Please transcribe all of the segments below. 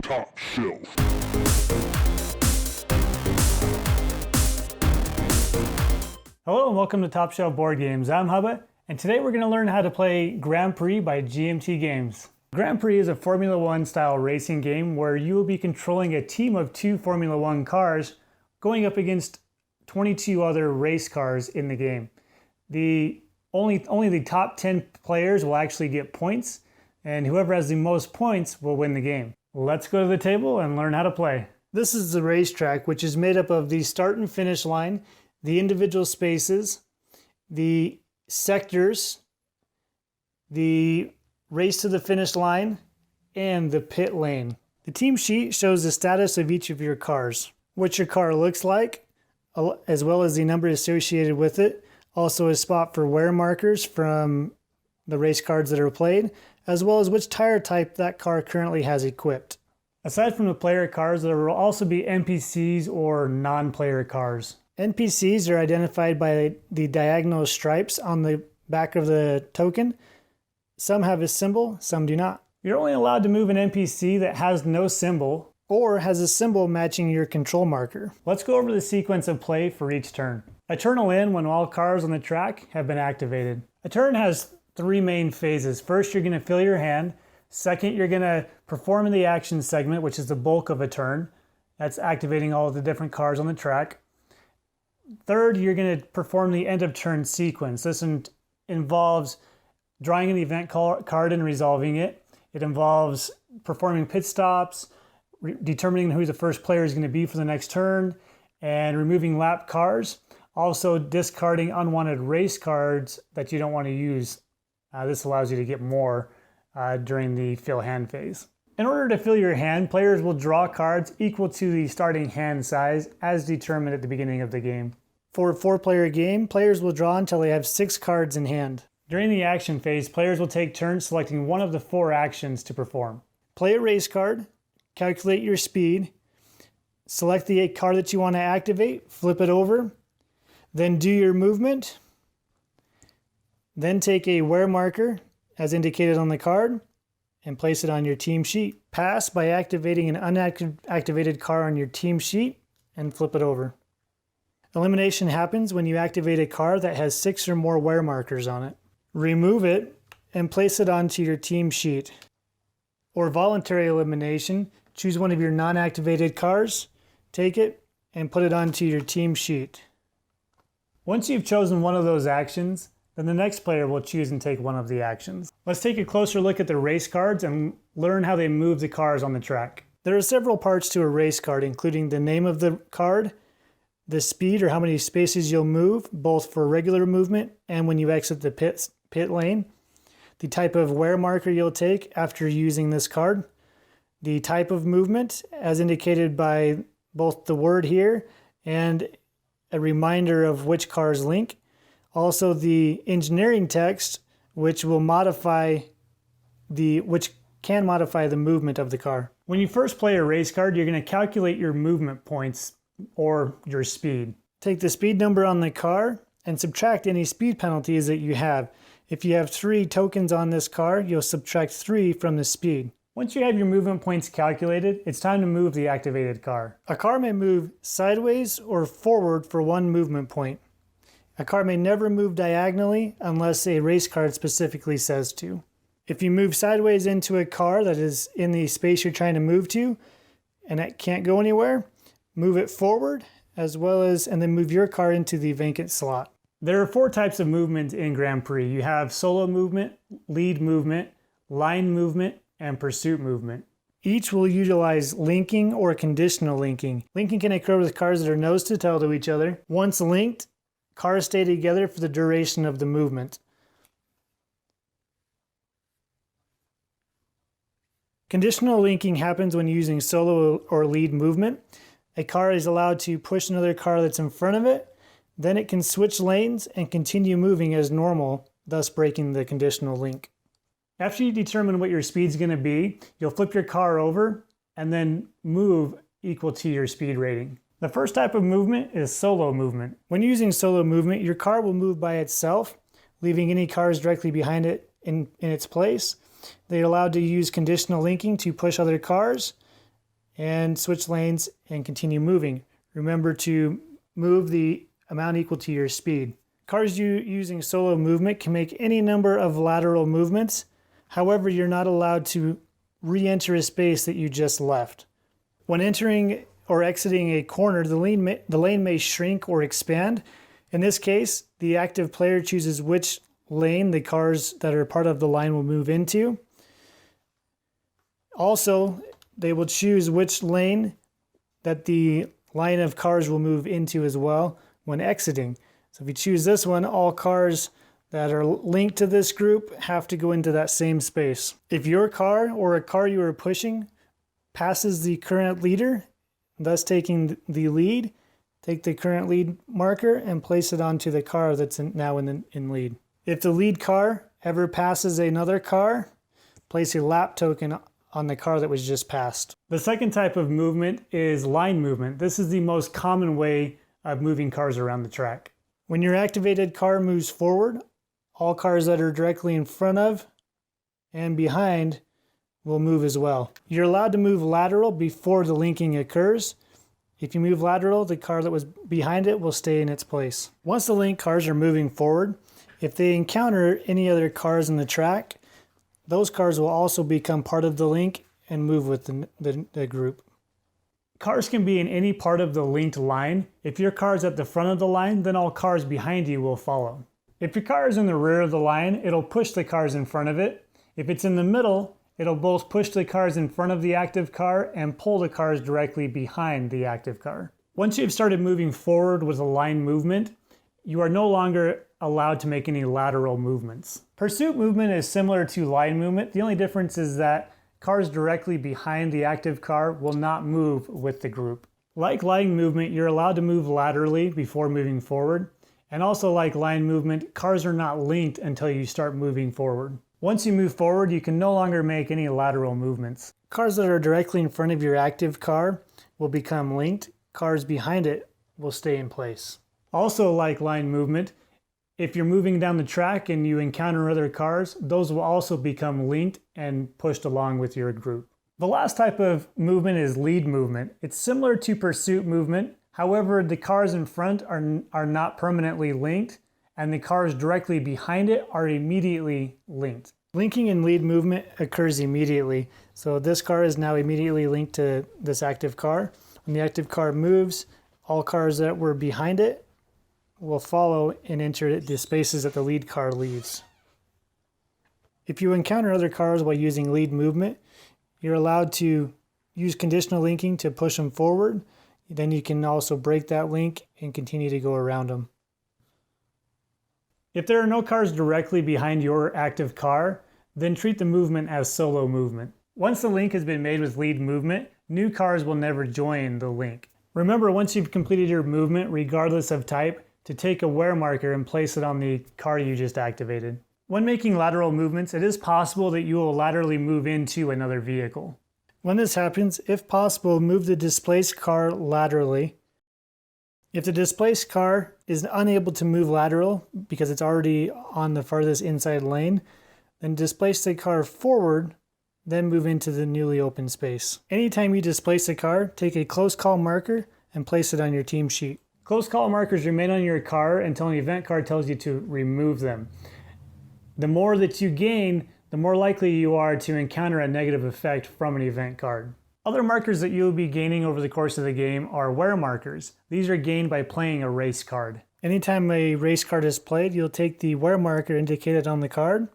Top Shelf. Hello and welcome to Top Shelf Board Games. I'm Hubba, and today we're going to learn how to play Grand Prix by GMT Games. Grand Prix is a Formula One style racing game where you will be controlling a team of 2 Formula One cars going up against 22 other race cars in the game. Only the top 10 players will actually get points, and whoever has the most points will win the game. Let's go to the table and learn how to play. This is the racetrack, which is made up of the start and finish line, the individual spaces, the sectors, the race to the finish line, and the pit lane. The team sheet shows the status of each of your cars, what your car looks like, as well as the number associated with it. Also a spot for wear markers from the race cards that are played, as well as which tire type that car currently has equipped. Aside from the player cars, there will also be NPCs or non-player cars. NPCs are identified by the diagonal stripes on the back of the token. Some have a symbol, some do not. You're only allowed to move an NPC that has no symbol or has a symbol matching your control marker. Let's go over the sequence of play for each turn. A turn will end when all cars on the track have been activated. A turn has 3 main phases. First, you're going to fill your hand. Second, you're going to perform in the action segment, which is the bulk of a turn. That's activating all of the different cars on the track. Third, you're going to perform the end of turn sequence. This involves drawing an event card and resolving it. It involves performing pit stops, determining who the first player is going to be for the next turn, and removing lap cars. Also discarding unwanted race cards that you don't want to use. This allows you to get more during the fill hand phase. In order to fill your hand, players will draw cards equal to the starting hand size as determined at the beginning of the game. For a 4-player game, players will draw until they have 6 cards in hand. During the action phase, players will take turns selecting one of the 4 actions to perform. Play a race card, calculate your speed, select the card that you want to activate, flip it over, then do your movement, then take a wear marker as indicated on the card and place it on your team sheet. Pass by activating an unactivated card on your team sheet and flip it over. Elimination happens when you activate a card that has 6 or more wear markers on it. Remove it and place it onto your team sheet. Or voluntary elimination, choose one of your non-activated cards, take it, and put it onto your team sheet. Once you've chosen one of those actions, then the next player will choose and take one of the actions. Let's take a closer look at the race cards and learn how they move the cars on the track. There are several parts to a race card, including the name of the card, the speed or how many spaces you'll move, both for regular movement and when you exit the pit lane, the type of wear marker you'll take after using this card, the type of movement as indicated by both the word here and a reminder of which cars link. Also the engineering text, which can modify the movement of the car. When you first play a race card, you're going to calculate your movement points or your speed. Take the speed number on the car and subtract any speed penalties that you have. If you have 3 tokens on this car, you'll subtract 3 from the speed. Once you have your movement points calculated, it's time to move the activated car. A car may move sideways or forward for 1 movement point. A car may never move diagonally unless a race card specifically says to. If you move sideways into a car that is in the space you're trying to move to and it can't go anywhere, move it forward and then move your car into the vacant slot. There are 4 types of movement in Grand Prix. You have solo movement, lead movement, line movement, and pursuit movement. Each will utilize linking or conditional linking. Linking can occur with cars that are nose to tail to each other. Once linked, cars stay together for the duration of the movement. Conditional linking happens when using solo or lead movement. A car is allowed to push another car that's in front of it, then it can switch lanes and continue moving as normal, thus breaking the conditional link. After you determine what your speed's going to be, you'll flip your car over and then move equal to your speed rating. The first type of movement is solo movement. When using solo movement, your car will move by itself, leaving any cars directly behind it in its place. They're allowed to use conditional linking to push other cars, and switch lanes and continue moving. Remember to move the amount equal to your speed. Cars using solo movement can make any number of lateral movements. However, you're not allowed to re-enter a space that you just left. When entering or exiting a corner, the lane may shrink or expand. In this case, the active player chooses which lane the cars that are part of the line will move into. Also, they will choose which lane that the line of cars will move into as well when exiting. So if you choose this one, all cars that are linked to this group have to go into that same space. If your car or a car you are pushing passes the current leader, thus taking the lead, take the current lead marker and place it onto the car that's now in lead. If the lead car ever passes another car, place a lap token on the car that was just passed. The second type of movement is line movement. This is the most common way of moving cars around the track. When your activated car moves forward, all cars that are directly in front of and behind will move as well. You're allowed to move lateral before the linking occurs. If you move lateral, the car that was behind it will stay in its place. Once the link cars are moving forward, if they encounter any other cars in the track, those cars will also become part of the link and move with the group. Cars can be in any part of the linked line. If your car is at the front of the line, then all cars behind you will follow. If your car is in the rear of the line, it'll push the cars in front of it. If it's in the middle, it'll both push the cars in front of the active car and pull the cars directly behind the active car. Once you've started moving forward with a line movement, you are no longer allowed to make any lateral movements. Pursuit movement is similar to line movement. The only difference is that cars directly behind the active car will not move with the group. Like line movement, you're allowed to move laterally before moving forward. And also like line movement, cars are not linked until you start moving forward. Once you move forward, you can no longer make any lateral movements. Cars that are directly in front of your active car will become linked. Cars behind it will stay in place. Also like line movement, if you're moving down the track and you encounter other cars, those will also become linked and pushed along with your group. The last type of movement is lead movement. It's similar to pursuit movement. However, the cars in front are not permanently linked, and the cars directly behind it are immediately linked. Linking in lead movement occurs immediately. So this car is now immediately linked to this active car. When the active car moves, all cars that were behind it will follow and enter the spaces that the lead car leaves. If you encounter other cars while using lead movement, you're allowed to use conditional linking to push them forward. Then you can also break that link and continue to go around them. If there are no cars directly behind your active car, then treat the movement as solo movement. Once the link has been made with lead movement, new cars will never join the link. Remember, once you've completed your movement, regardless of type, to take a wear marker and place it on the car you just activated. When making lateral movements, it is possible that you will laterally move into another vehicle. When this happens, if possible, move the displaced car laterally. If the displaced car is unable to move lateral because it's already on the farthest inside lane, then displace the car forward, then move into the newly opened space. Anytime you displace a car, take a close call marker and place it on your team sheet. Close call markers remain on your car until an event card tells you to remove them. The more that you gain, the more likely you are to encounter a negative effect from an event card. Other markers that you'll be gaining over the course of the game are wear markers. These are gained by playing a race card. Anytime a race card is played, you'll take the wear marker indicated on the card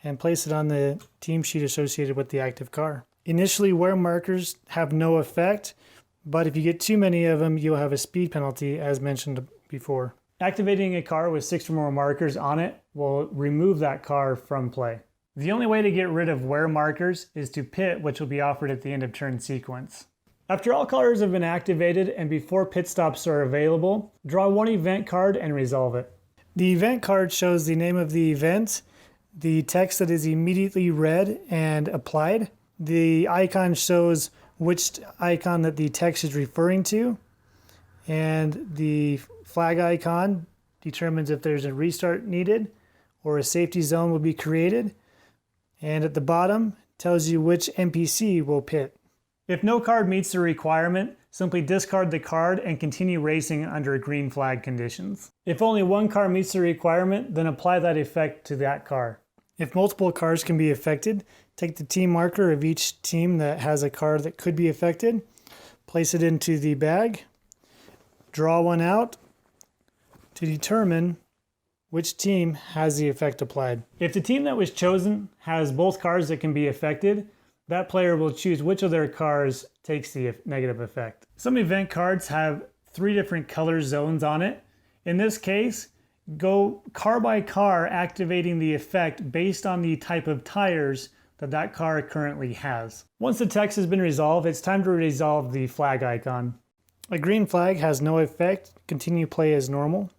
and place it on the team sheet associated with the active car. Initially, wear markers have no effect, but if you get too many of them, you'll have a speed penalty, as mentioned before. Activating a car with 6 or more markers on it will remove that car from play. The only way to get rid of wear markers is to pit, which will be offered at the end of turn sequence. After all cars have been activated and before pit stops are available, draw one event card and resolve it. The event card shows the name of the event, the text that is immediately read and applied. The icon shows which icon that the text is referring to, and the flag icon determines if there's a restart needed or a safety zone will be created, and at the bottom tells you which NPC will pit. If no card meets the requirement, simply discard the card and continue racing under green flag conditions. If only one car meets the requirement, then apply that effect to that car. If multiple cars can be affected, take the team marker of each team that has a car that could be affected, place it into the bag, draw one out to determine which team has the effect applied. If the team that was chosen has both cars that can be affected, that player will choose which of their cars takes the negative effect. Some event cards have 3 different color zones on it. In this case, go car by car, activating the effect based on the type of tires that that car currently has. Once the text has been resolved, it's time to resolve the flag icon. A green flag has no effect. Continue play as normal.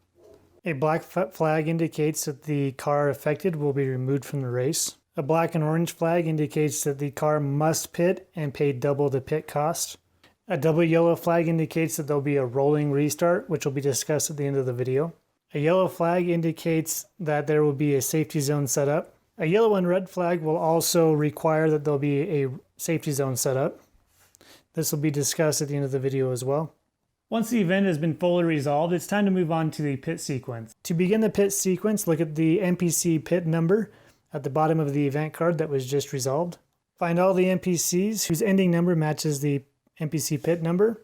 A black flag indicates that the car affected will be removed from the race. A black and orange flag indicates that the car must pit and pay double the pit cost. A double yellow flag indicates that there'll be a rolling restart, which will be discussed at the end of the video. A yellow flag indicates that there will be a safety zone set up. A yellow and red flag will also require that there'll be a safety zone set up. This will be discussed at the end of the video as well. Once the event has been fully resolved, it's time to move on to the pit sequence. To begin the pit sequence, look at the NPC pit number at the bottom of the event card that was just resolved. Find all the NPCs whose ending number matches the NPC pit number.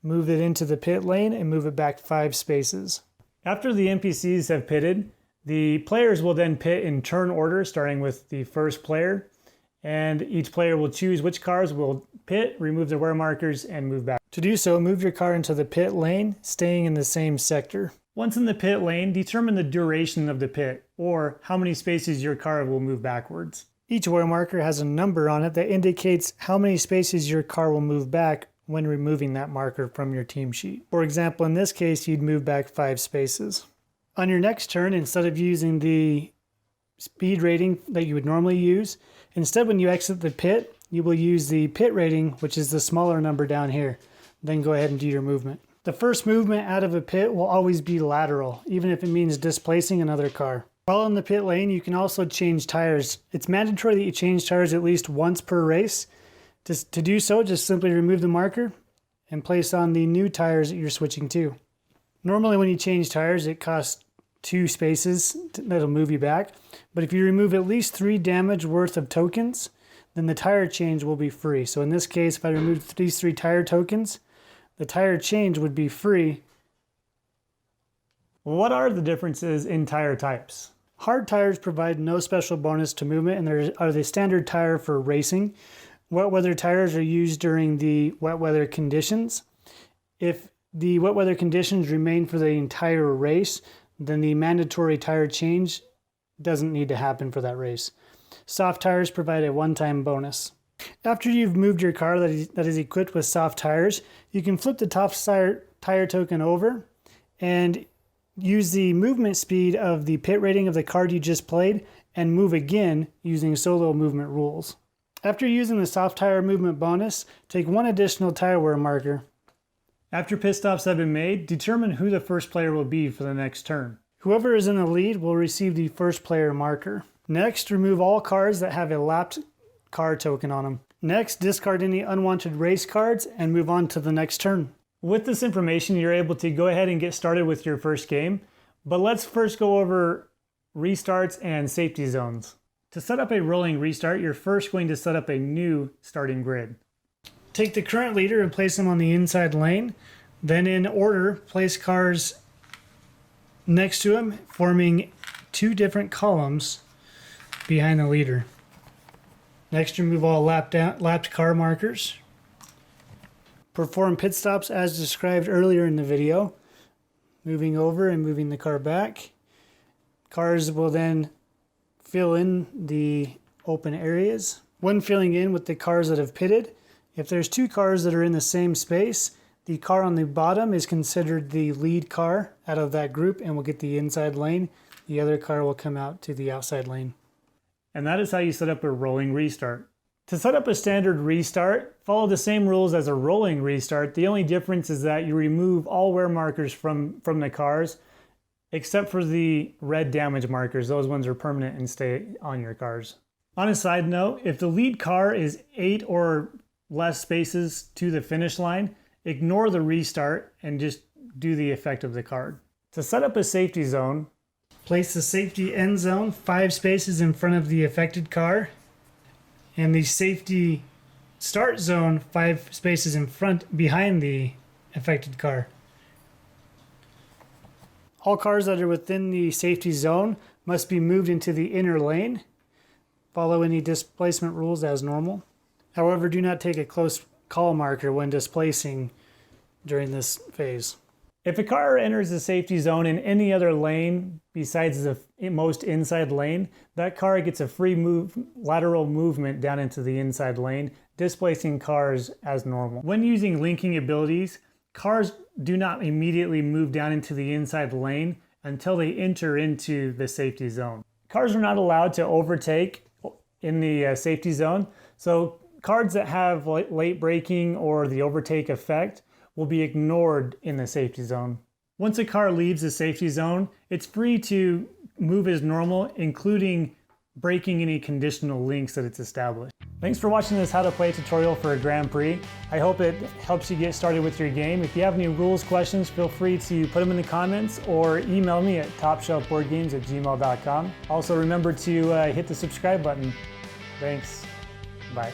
Move it into the pit lane and move it back 5 spaces. After the NPCs have pitted, the players will then pit in turn order, starting with the first player, and each player will choose which cars will pit, remove their wear markers, and move back. To do so, move your car into the pit lane, staying in the same sector. Once in the pit lane, determine the duration of the pit, or how many spaces your car will move backwards. Each wear marker has a number on it that indicates how many spaces your car will move back when removing that marker from your team sheet. For example, in this case, you'd move back 5 spaces. On your next turn, instead of using the speed rating that you would normally use, instead when you exit the pit, you will use the pit rating, which is the smaller number down here. Then go ahead and do your movement. The first movement out of a pit will always be lateral, even if it means displacing another car. While in the pit lane, you can also change tires. It's mandatory that you change tires at least once per race. To do so, just simply remove the marker and place on the new tires that you're switching to. Normally when you change tires, it costs 2 spaces that'll move you back. But if you remove at least 3 damage worth of tokens, then the tire change will be free. So in this case, if I remove these 3 tire tokens, the tire change would be free. What are the differences in tire types? Hard tires provide no special bonus to movement, and they are the standard tire for racing. Wet weather tires are used during the wet weather conditions. If the wet weather conditions remain for the entire race, then the mandatory tire change doesn't need to happen for that race. Soft tires provide a one-time bonus. After you've moved your car that is equipped with soft tires, you can flip the top tire token over and use the movement speed of the pit rating of the card you just played and move again using solo movement rules. After using the soft tire movement bonus, take 1 additional tire wear marker. After pit stops have been made, determine who the first player will be for the next turn. Whoever is in the lead will receive the first player marker. Next, remove all cards that have a lapped car token on them. Next, discard any unwanted race cards and move on to the next turn. With this information, you're able to go ahead and get started with your first game, but let's first go over restarts and safety zones. To set up a rolling restart, you're first going to set up a new starting grid. Take the current leader and place him on the inside lane. Then in order, place cars next to him, forming 2 different columns behind the leader. Next, remove all lapped car markers. Perform pit stops as described earlier in the video, moving over and moving the car back. Cars will then fill in the open areas. When filling in with the cars that have pitted, if there's 2 cars that are in the same space, the car on the bottom is considered the lead car out of that group and will get the inside lane. The other car will come out to the outside lane. And that is how you set up a rolling restart. To set up a standard restart, follow the same rules as a rolling restart. The only difference is that you remove all wear markers from the cars, except for the red damage markers. Those ones are permanent and stay on your cars. On a side note, if the lead car is 8 or less spaces to the finish line, ignore the restart and just do the effect of the card. To set up a safety zone, place the safety end zone 5 spaces in front of the affected car, and the safety start zone 5 spaces in front behind the affected car. All cars that are within the safety zone must be moved into the inner lane. Follow any displacement rules as normal. However, do not take a close call marker when displacing during this phase. If a car enters the safety zone in any other lane besides the most inside lane, that car gets a free lateral movement down into the inside lane, displacing cars as normal. When using linking abilities, cars do not immediately move down into the inside lane until they enter into the safety zone. Cars are not allowed to overtake in the safety zone, so cars that have late braking or the overtake effect will be ignored in the safety zone. Once a car leaves the safety zone, it's free to move as normal, including breaking any conditional links that it's established. Thanks for watching this how to play tutorial for a Grand Prix. I hope it helps you get started with your game. If you have any rules questions, feel free to put them in the comments or email me at topshelfboardgames@gmail.com. Also remember to hit the subscribe button. Thanks. Bye.